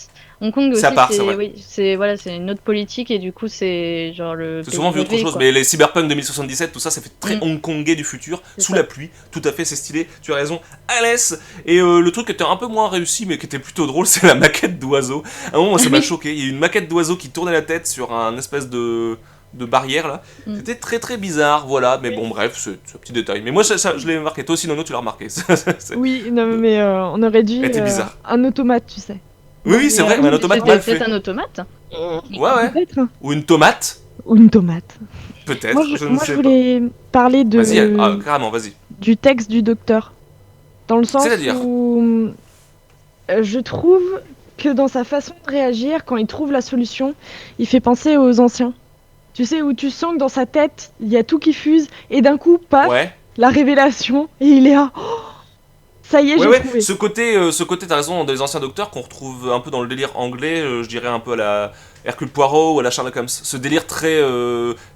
Hong Kong aussi, C'est à part, c'est vrai. oui, c'est voilà, c'est une autre politique et du coup c'est genre le. C'est pays souvent vu autre rêvé, chose, quoi. mais les Cyberpunk 2077, tout ça, ça fait très Mm. hongkongais du futur, C'est sous ça. la pluie, tout à fait, c'est stylé, tu as raison, Alès. Et le truc qui était un peu moins réussi, mais qui était plutôt drôle, c'est la maquette d'oiseau. À un moment, ça m'a Oui. choqué, il y a une maquette d'oiseau qui tournait la tête sur un espèce de barrière là. Mm. C'était très très bizarre, voilà, mais bon, bref, c'est un petit détail. Mais moi, je l'ai marqué, toi aussi, Nono, tu l'as remarqué. Oui, non, mais on aurait dû. Elle était bizarre. Un automate, tu sais. Oui, c'est vrai, mais un automate C'était mal fait. peut-être un automate. Ouais. Peut-être. Hein. Ou une tomate, Ou une tomate. peut-être, Moi, je ne moi, sais je voulais parler pas. Vas-y, carrément, vas-y. du texte du docteur. Dans le sens C'est-à-dire où je trouve que dans sa façon de réagir, quand il trouve la solution, il fait penser aux anciens. Tu sais, où tu sens que dans sa tête, il y a tout qui fuse, et d'un coup, paf, Ouais. la révélation, et il est là. Oh, ça y est, j'ai trouvé. Ce côté, t'as raison, des anciens docteurs qu'on retrouve un peu dans le délire anglais, je dirais un peu à la Hercule Poirot ou à la Sherlock Holmes. Ce délire très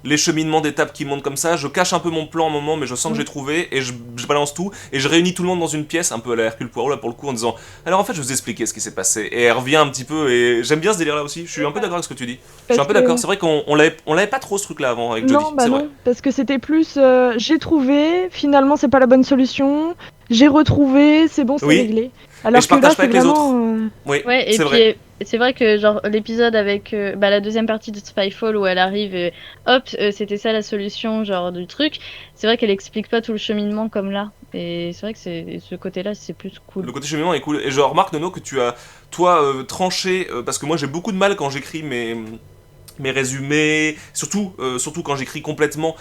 les cheminements d'étapes qui montent comme ça. Je cache un peu mon plan à un moment, mais je sens que j'ai trouvé et je balance tout et je réunis tout le monde dans une pièce, un peu à la Hercule Poirot là pour le coup, en disant alors en fait je vais vous expliquer ce qui s'est passé et elle revient un petit peu et j'aime bien ce délire là aussi. Je suis un peu d'accord avec ce que tu dis. Je suis un Parce peu que- d'accord. C'est vrai qu'on l'avait pas trop ce truc là avant avec Jodie. Non, bah C'est non, vrai. parce que c'était plus j'ai trouvé, finalement c'est pas la bonne solution, j'ai retrouvé, c'est bon, c'est Oui. réglé. Alors je que là, partage pas c'est avec les vraiment. Oui, Ouais, et c'est puis vrai. c'est vrai que genre l'épisode avec la deuxième partie de Spyfall où elle arrive, hop, c'était ça la solution genre du truc. C'est vrai qu'elle explique pas tout le cheminement comme là. Et c'est vrai que ce côté-là, c'est plus cool. Le côté cheminement est cool. Et je remarque, Nono, que tu as, toi, tranché, parce que moi j'ai beaucoup de mal quand j'écris mes résumés, surtout quand j'écris complètement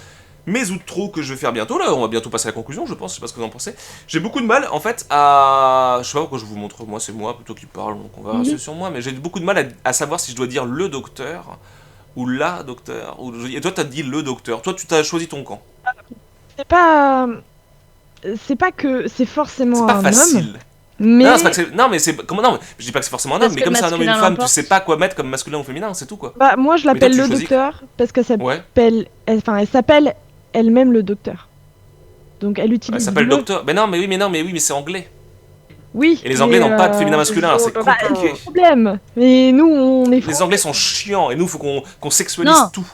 mes outros que je vais faire bientôt. Là, on va bientôt passer à la conclusion, je pense, je sais pas ce que vous en pensez. J'ai beaucoup de mal, en fait, à. Je sais pas pourquoi je vous montre, moi c'est moi plutôt qui parle, donc on va rester sur moi, mais j'ai beaucoup de mal à savoir si je dois dire le docteur ou la docteur. Et toi, t'as dit le docteur. Toi, tu t'as choisi ton camp. C'est pas. C'est pas que c'est forcément C'est pas un homme, facile. mais. Non, c'est pas que c'est- non, mais c'est comment non, mais je dis pas que c'est forcément un homme, Parce mais que comme c'est un homme et une masculin femme, tu l'emporte. sais pas quoi mettre comme masculin ou féminin, c'est tout quoi. Bah, moi je l'appelle tu le choisis docteur parce qu'elle Ouais. s'appelle. Elle s'appelle elle-même le docteur. Donc elle utilise. Elle s'appelle le. docteur. Mais non, mais oui, mais c'est anglais. Oui. Et les Anglais mais, n'ont pas de féminin masculin, alors c'est bah, compliqué. problème. Mais nous, on est Les Anglais sont chiants, et nous, faut qu'on sexualise Non. tout.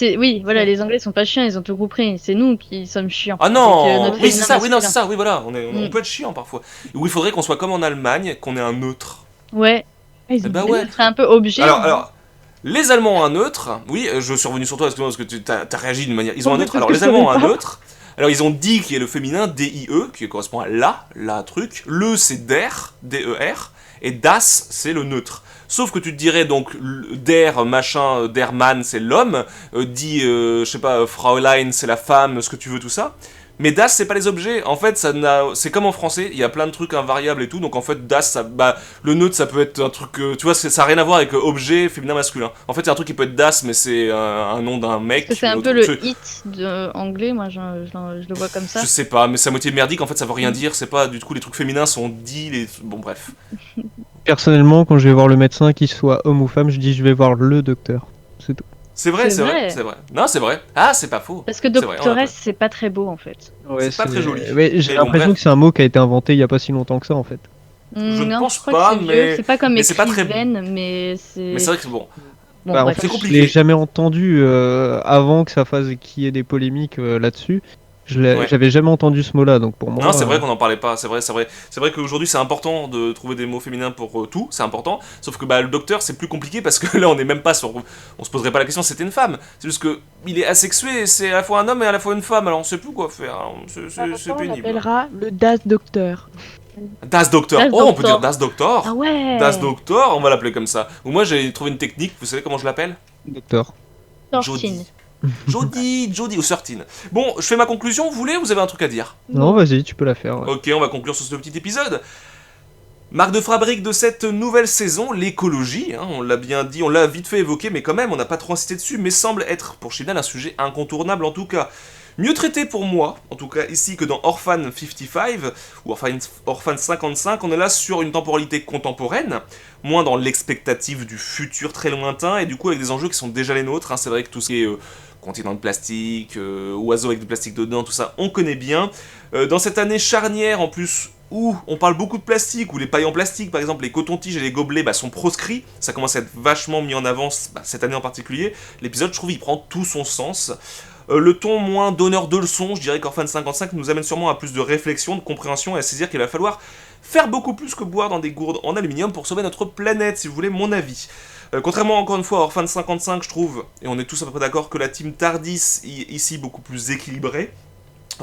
Oui, voilà, les Anglais sont pas chiants, ils ont tout compris. C'est nous qui sommes chiants. Ah Avec, non notre Oui, c'est féminin ça, oui, non, c'est masculin. ça, oui, voilà, on peut être chiant parfois. Ou il faudrait qu'on soit comme en Allemagne, qu'on ait un neutre. Ouais. Ils ont bah dit- ouais. Ce serait un peu objet. Alors, les Allemands ont un neutre. Oui, je suis revenu sur toi, excuse-moi, parce que t'as réagi d'une manière. Ils ont un Non, mais neutre. parce Alors, que les je Allemands ont savais un pas. neutre. Alors, ils ont dit qui est le féminin, D-I-E, qui correspond à la truc. Le, c'est der, D-E-R. Et das, c'est le neutre. Sauf que tu te dirais donc der machin, der Mann, c'est l'homme. Je sais pas, Fraulein, c'est la femme, ce que tu veux, tout ça. Mais das, c'est pas les objets. En fait, c'est comme en français, il y a plein de trucs invariables et tout. Donc en fait, das, le neutre, ça peut être un truc. Tu vois, ça n'a rien à voir avec objet féminin masculin. En fait, il y a un truc qui peut être das, mais c'est un nom d'un mec. Parce que c'est un mais peu autre- le hit de anglais, moi je le vois comme ça. Je sais pas, mais c'est à moitié merdique. En fait, ça veut rien dire. C'est pas du coup les trucs féminins sont dits. Bon, bref. Personnellement, quand je vais voir le médecin, qu'il soit homme ou femme, je dis je vais voir le docteur. C'est tout. C'est vrai, C'est c'est vrai, vrai. c'est vrai. Non, c'est vrai. Ah, c'est pas faux. Parce que C'est vrai, on doctoresse, l'a c'est pas très beau en fait. Ouais, pas très joli. Ouais, j'ai Mais bon, l'impression bref. que c'est un mot qui a été inventé il y a pas si longtemps que ça en fait. Je ne Non, pense crois pas, que c'est mais- vieux. C'est pas comme mais c'est pas très écrivaine, mais c'est. Mais c'est vrai que c'est bon. Bon, Bah, en bref. fait, c'est je compliqué. l'ai jamais entendu avant que ça fasse qu'il y ait des polémiques là-dessus. Ouais. J'avais jamais entendu ce mot-là, donc pour moi. Non, c'est vrai qu'on en parlait pas, c'est vrai. C'est vrai qu'aujourd'hui c'est important de trouver des mots féminins pour tout, c'est important. Sauf que le docteur c'est plus compliqué parce que là on est même pas sur. On se poserait pas la question si c'était une femme. C'est juste que il est asexué, c'est à la fois un homme et à la fois une femme, alors on sait plus quoi faire. Alors, c'est On pénible. l'appellera le Das Docteur. Das Doctor. Das Oh, on peut Doctor. dire Das Doctor. Ah ouais. Das Doctor, on va l'appeler comme ça. Ou moi j'ai trouvé une technique, vous savez comment je l'appelle Docteur. Tortine. Jodie ou Sortine. Bon, je fais ma conclusion, vous voulez ou vous avez un truc à dire? Non, vas-y, tu peux la faire. ouais. Ok, on va conclure sur ce petit épisode. Marque de fabrique de cette nouvelle saison, l'écologie, hein, on l'a bien dit, on l'a vite fait évoquer, mais quand même, on n'a pas trop insisté dessus, mais semble être, pour Chibnall, un sujet incontournable en tout cas. Mieux traité pour moi, en tout cas ici, que dans Orphan 55, ou Orphan 55, on est là sur une temporalité contemporaine, moins dans l'expectative du futur très lointain, et du coup avec des enjeux qui sont déjà les nôtres, hein, c'est vrai que tout ce qui est continent de plastique, oiseaux avec du plastique dedans, tout ça, on connaît bien. Dans cette année charnière, en plus, où on parle beaucoup de plastique, où les pailles en plastique, par exemple, les cotons-tiges et les gobelets sont proscrits, ça commence à être vachement mis en avant cette année en particulier, l'épisode, je trouve, il prend tout son sens. Le ton moins donneur de leçons, je dirais qu'Orphan 55 nous amène sûrement à plus de réflexion, de compréhension et à saisir qu'il va falloir faire beaucoup plus que boire dans des gourdes en aluminium pour sauver notre planète, si vous voulez mon avis. Contrairement encore une fois à Orphan 55, je trouve, et on est tous à peu près d'accord que la team Tardis est ici beaucoup plus équilibrée.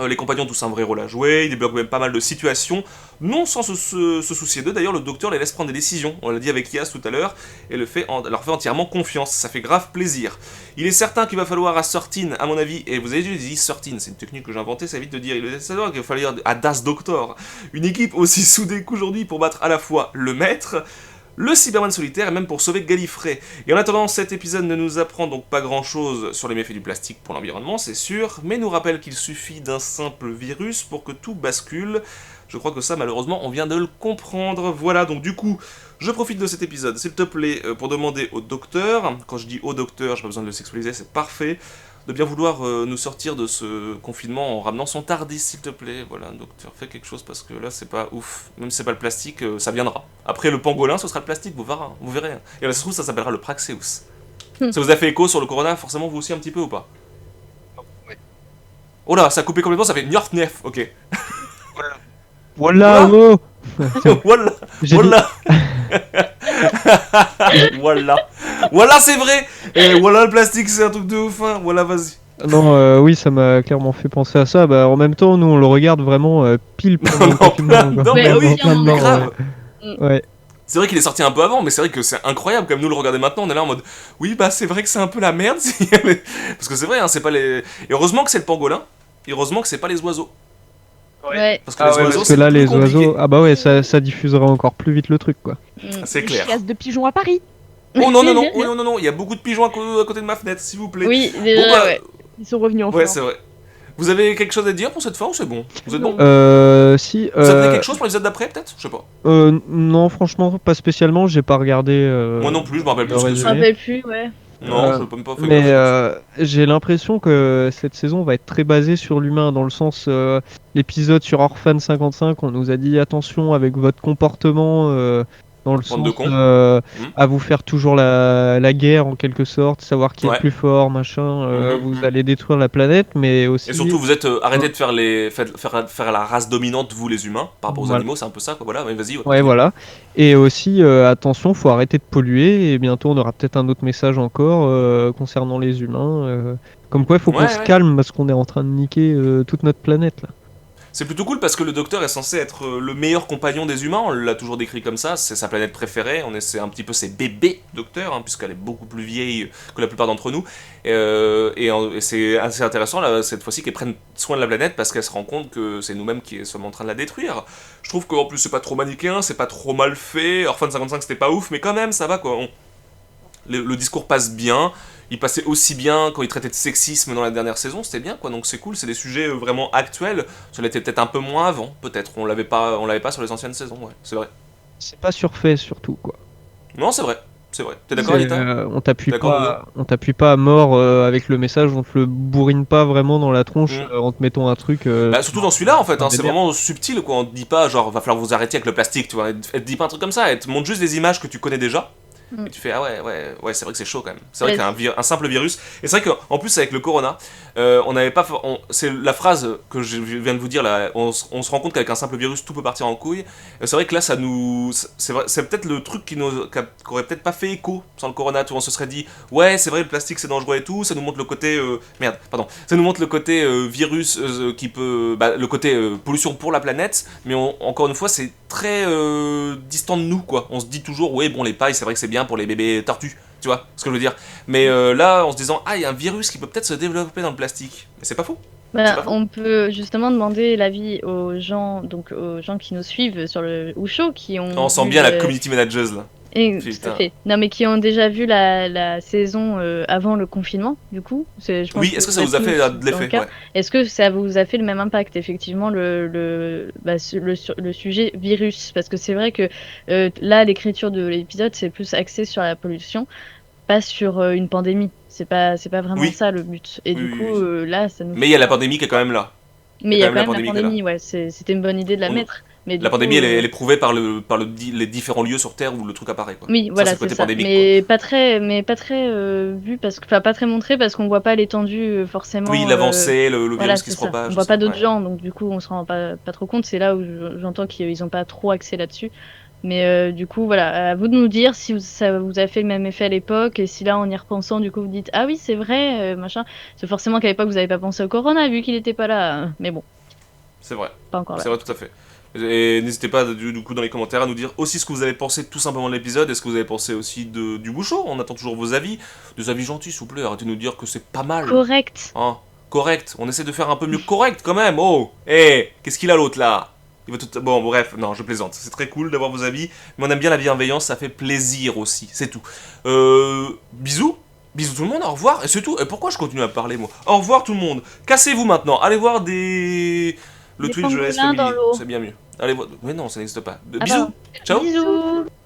Les compagnons ont tous un vrai rôle à jouer, ils débloquent même pas mal de situations, non sans se soucier d'eux. D'ailleurs, le docteur les laisse prendre des décisions, on l'a dit avec Yas tout à l'heure, et leur fait entièrement confiance, ça fait grave plaisir. Il est certain qu'il va falloir à Sortine, à mon avis, et vous avez dit Sortine, c'est une technique que j'ai inventée, ça évite de dire, il est certain qu'il va falloir à Das Doctor, une équipe aussi soudée qu'aujourd'hui pour battre à la fois le maître, le Cyberman solitaire et même pour sauver Gallifrey. Et en attendant, cet épisode ne nous apprend donc pas grand chose sur les méfaits du plastique pour l'environnement, c'est sûr, mais nous rappelle qu'il suffit d'un simple virus pour que tout bascule. Je crois que ça, malheureusement, on vient de le comprendre. Voilà, donc du coup, je profite de cet épisode, s'il te plaît, pour demander au docteur, quand je dis au docteur, j'ai pas besoin de le sexualiser, c'est parfait, de bien vouloir nous sortir de ce confinement en ramenant son Tardis, s'il te plaît. Voilà, docteur, fais quelque chose parce que là, c'est pas ouf. Même si c'est pas le plastique, ça viendra. Après, le pangolin, ce sera le plastique, vous verrez. Et là, ça se trouve, ça s'appellera le Praxeus. Ça vous a fait écho sur le corona, forcément, vous aussi un petit peu ou pas? Ouais. Oh là, ça a coupé complètement, ça fait Njortnef, ok. Voilà, oh Voilà, J'ai voilà. Voilà, c'est vrai. Et voilà, le plastique, c'est un truc de ouf, hein. Voilà, vas-y. Non, oui, ça m'a clairement fait penser à ça. Bah, en même temps, nous, on le regarde vraiment pile pendant le Non, confinement, plein quoi. dedans, mais Vraiment oui, plein dedans, grave. ouais. C'est vrai qu'il est sorti un peu avant, mais c'est vrai que c'est incroyable. Comme nous le regarder maintenant, on est là en mode oui, bah c'est vrai que c'est un peu la merde. Parce que c'est vrai, hein, c'est pas les. Et heureusement que c'est le pangolin. Et heureusement que c'est pas les oiseaux. Ouais. Parce que Ah les ouais, oiseaux, parce que c'est là, plus les compliqué. oiseaux, ah bah ouais, ça diffusera encore plus vite le truc, quoi. C'est clair. Chasse de pigeons à Paris. Oh non, non, non, oh, non, non, non, il y a beaucoup de pigeons à côté de ma fenêtre, s'il vous plaît. Oui, Bon, déjà, bah, ouais. Ils sont revenus en ouais, forme. c'est vrai. Vous avez quelque chose à dire pour cette fin ou c'est bon? Vous êtes bon? Si. Vous attendez quelque chose pour l'épisode d'après, peut-être? Je sais pas. Non, franchement, pas spécialement. J'ai pas regardé. Moi non plus, je me rappelle plus le ce que Je c'est. me rappelle plus, ouais. Non, je peux même pas faire Mais gaffe. j'ai l'impression que cette saison va être très basée sur l'humain, dans le sens, l'épisode sur Orphan 55, on nous a dit attention avec votre comportement, dans le Bande de sens, cons. à vous faire toujours la guerre en quelque sorte, savoir qui est le Ouais. plus fort, machin, vous allez détruire la planète, mais aussi... Et surtout, vous êtes arrêtez de faire la race dominante, vous les humains, par rapport aux Voilà. animaux, c'est un peu ça, quoi. Voilà, mais vas-y. Ouais, continue. voilà. Et aussi, attention, faut arrêter de polluer. Et bientôt, on aura peut-être un autre message encore concernant les humains. Comme quoi, il faut qu'on se Ouais. calme parce qu'on est en train de niquer toute notre planète là. C'est plutôt cool parce que le docteur est censé être le meilleur compagnon des humains, on l'a toujours décrit comme ça, c'est sa planète préférée, c'est un petit peu ses bébés docteurs, puisqu'elle est beaucoup plus vieille que la plupart d'entre nous. Et c'est assez intéressant là, cette fois-ci qu'elle prenne soin de la planète parce qu'elle se rend compte que c'est nous-mêmes qui sommes en train de la détruire. Je trouve qu'en plus c'est pas trop manichéen, c'est pas trop mal fait, Orphan 55 c'était pas ouf, mais quand même ça va quoi. Le discours passe bien. Il passait aussi bien quand il traitait de sexisme dans la dernière saison, c'était bien quoi, donc c'est cool, c'est des sujets vraiment actuels. Ça l'était peut-être un peu moins avant, peut-être. On l'avait pas sur les anciennes saisons, ouais, c'est vrai. C'est pas surfait surtout quoi. Non, c'est vrai, c'est vrai. T'es d'accord, C'est, Anita on t'appuie pas à mort avec le message, on te le bourrine pas vraiment dans la tronche Mm. en te mettant un truc. Bah, surtout dans celui-là en fait, un c'est délire. vraiment subtil quoi. On te dit pas genre va falloir vous arrêter avec le plastique, tu vois. Elle te dit pas un truc comme ça, elle te montre juste des images que tu connais déjà. Mm. Et tu fais ah ouais, c'est vrai que c'est chaud quand même. C'est vrai Ouais, qu'un simple virus. Et c'est vrai qu'en plus avec le corona, on n'avait pas. C'est la phrase que je viens de vous dire là. On se rend compte qu'avec un simple virus tout peut partir en couille. C'est vrai que là ça nous. C'est peut-être le truc qui aurait peut-être pas fait écho sans le corona. Tout on se serait dit ouais c'est vrai le plastique c'est dangereux et tout. Ça nous montre le côté merde pardon. Ça nous montre le côté virus qui peut le côté pollution pour la planète. Mais encore une fois c'est très distant de nous quoi. On se dit toujours ouais bon les pailles c'est vrai que c'est bien pour les bébés tortues, tu vois ce que je veux dire. Mais là, en se disant, ah, il y a un virus qui peut peut-être se développer dans le plastique. Mais c'est pas faux. C'est pas faux. On peut justement demander l'avis aux gens, donc aux gens qui nous suivent sur le Wusho, qui ont. On sent vu bien la community manager là. Tout Putain. à fait. Non, mais qui ont déjà vu la saison avant le confinement, du coup. Je pense Oui, est-ce que ça vous a fait de l'effet ouais. Est-ce que ça vous a fait le même impact, effectivement, le sujet virus? Parce que c'est vrai que là, l'écriture de l'épisode, c'est plus axé sur la pollution, pas sur une pandémie. C'est pas vraiment Oui. ça le but. Et Oui, du oui, coup, oui. là, ça nous. Mais il y a la pandémie qui est quand même là. Mais il y a quand même la pandémie qui est là. pandémie, ouais. C'était une bonne idée de la mettre. Mais La pandémie, elle est prouvée par les différents lieux sur Terre où le truc apparaît. Quoi. oui, voilà, c'est ça. Mais pas très vu parce que, enfin, pas très montré parce qu'on voit pas l'étendue forcément. Oui, l'avancée, le voilà, virus qui se ça. propage. On voit pas d'autres ouais. gens, donc du coup, on se rend pas trop compte. C'est là où j'entends qu'ils ont pas trop axé là-dessus. Mais du coup, voilà, à vous de nous dire si ça vous a fait le même effet à l'époque et si là, en y repensant, du coup, vous dites ah oui, c'est vrai, machin. C'est forcément qu'à l'époque, vous avez pas pensé au corona vu qu'il était pas là. Mais bon, C'est vrai. pas encore là. C'est vrai, tout à fait. Et n'hésitez pas du coup dans les commentaires à nous dire aussi ce que vous avez pensé tout simplement de l'épisode et ce que vous avez pensé aussi du Wusho. On attend toujours vos avis, des avis gentils s'il vous plaît, arrêtez de nous dire que c'est pas mal. Correct. Hein, correct, on essaie de faire un peu mieux correct quand même. Oh, qu'est-ce qu'il a l'autre là? Il va tout... Bon, bref, non, je plaisante. C'est très cool d'avoir vos avis, mais on aime bien la bienveillance, ça fait plaisir aussi, c'est tout. Bisous. Bisous tout le monde, au revoir, et c'est tout. Et pourquoi je continue à parler, moi? Au revoir tout le monde. Cassez-vous maintenant, allez voir le Des Twitch de la pangolins dans Family, l'eau. c'est bien mieux. Allez voir... Mais non, ça n'existe pas. Ah Bisous, bah, ciao. Bisous.